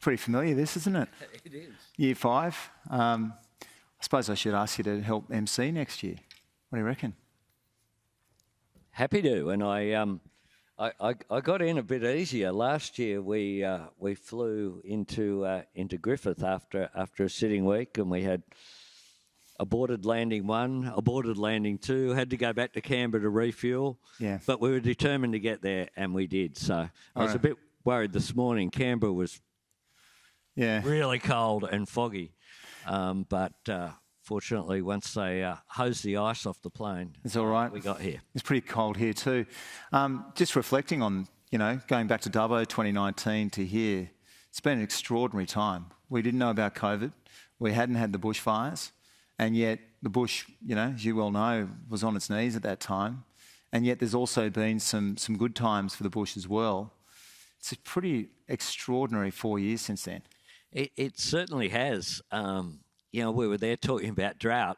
pretty familiar, this, isn't it? It is. Year 5. I suppose I should ask you to help MC next year. What do you reckon? Happy to, and I got in a bit easier last year. We flew into Griffith after a sitting week, and we had aborted landing 1, aborted landing 2. Had to go back to Canberra to refuel. Yeah. But we were determined to get there, and we did. So I was a bit worried this morning. Canberra was really cold and foggy, but fortunately, once they hosed the ice off the plane, it's all right. We got here. It's pretty cold here too. Just reflecting on, going back to Dubbo 2019 to here, it's been an extraordinary time. We didn't know about COVID. We hadn't had the bushfires, and yet the bush, as you well know, was on its knees at that time. And yet there's also been some good times for the bush as well. It's a pretty extraordinary 4 years since then. It certainly has. We were there talking about drought,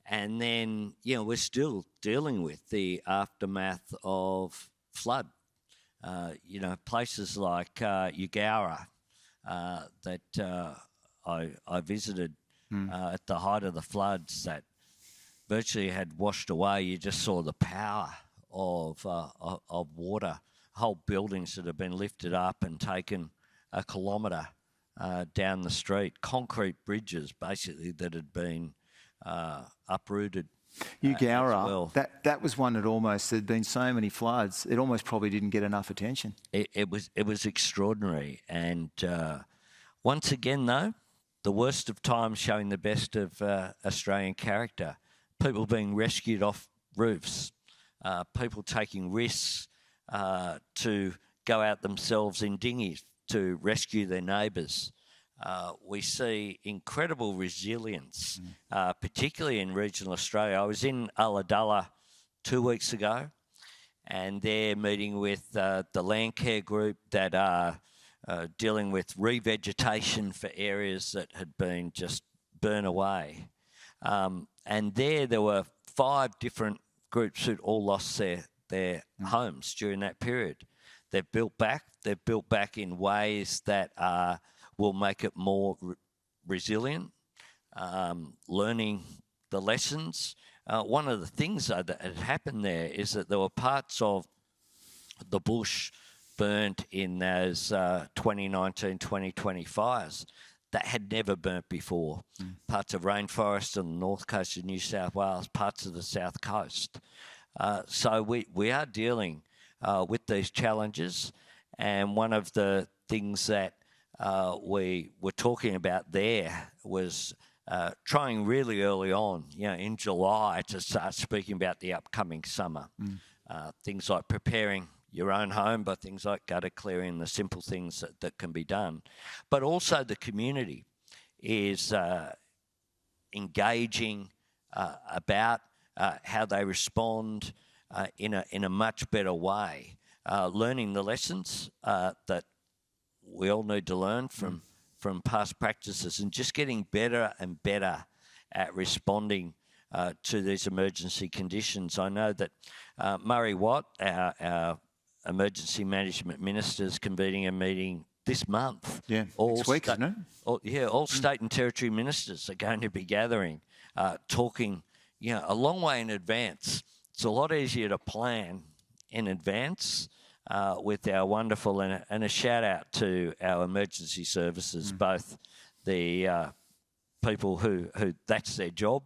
and then, we're still dealing with the aftermath of flood. Places like Eugowra that I visited at the height of the floods that virtually had washed away. You just saw the power of water, whole buildings that have been lifted up and taken a kilometre down the street, concrete bridges basically that had been uprooted. Eugowra, that was one that almost, there'd been so many floods, it almost probably didn't get enough attention. It was extraordinary, and once again though, the worst of times showing the best of Australian character. People being rescued off roofs, people taking risks to go out themselves in dinghies to rescue their neighbours. We see incredible resilience, particularly in regional Australia. I was in Ulladulla 2 weeks ago, and they're meeting with the Landcare group that are dealing with revegetation for areas that had been just burned away. And there were 5 different groups who'd all lost their homes during that period. They've built back. They've built back in ways that will make it more resilient, learning the lessons. One of the things, though, that had happened there is that there were parts of the bush burnt in those 2019, 2020 fires that had never burnt before. Parts of rainforest on the north coast of New South Wales, parts of the south coast. So we are dealing with these challenges, and one of the things that we were talking about there was trying really early on, in July, to start speaking about the upcoming summer. Things like preparing your own home by things like gutter clearing, the simple things that can be done. But also the community is engaging about how they respond in a much better way, learning the lessons that we all need to learn from past practices, and just getting better and better at responding to these emergency conditions. I know that Murray Watt, our Emergency Management Minister, is convening a meeting this month. Yeah, next week, isn't it? All state and territory ministers are going to be gathering, talking, a long way in advance. It's a lot easier to plan in advance with our wonderful, and a shout out to our emergency services, both the people who that's their job,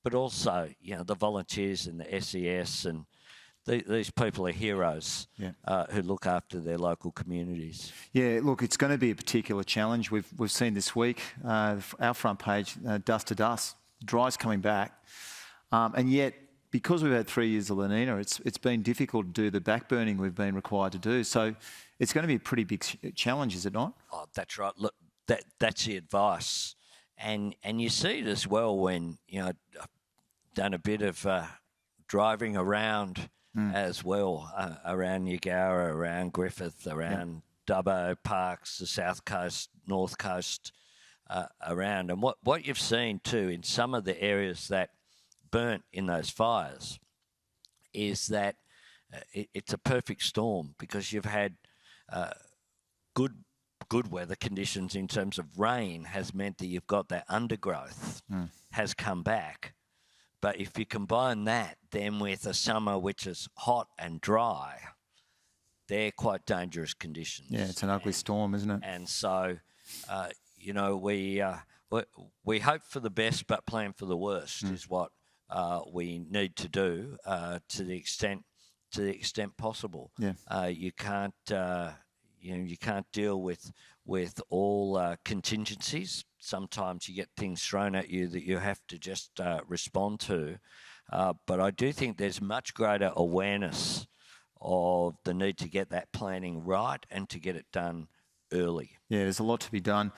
but also, the volunteers and the SES, and these people are heroes who look after their local communities. Yeah, look, it's going to be a particular challenge. We've seen this week, our front page, dust to dust, dry's coming back, and yet, because we've had 3 years of La Nina, it's been difficult to do the backburning we've been required to do. So it's going to be a pretty big challenge, is it not? Oh, that's right. Look, that's the advice, and you see it as well when I've done a bit of driving around as well, around Eugowra, around Griffith, around Dubbo, Parks, the South Coast, North Coast, around. And what you've seen too in some of the areas that burnt in those fires is that it's a perfect storm, because you've had good good weather conditions in terms of rain has meant that you've got that undergrowth has come back. But if you combine that then with a summer which is hot and dry, they're quite dangerous conditions. Yeah, it's an ugly storm, isn't it? And so, you know, we hope for the best but plan for the worst is what we need to do to the extent possible. Yeah. You can't you can't deal with all contingencies. Sometimes you get things thrown at you that you have to just respond to. But I do think there's much greater awareness of the need to get that planning right and to get it done early. Yeah, there's a lot to be done.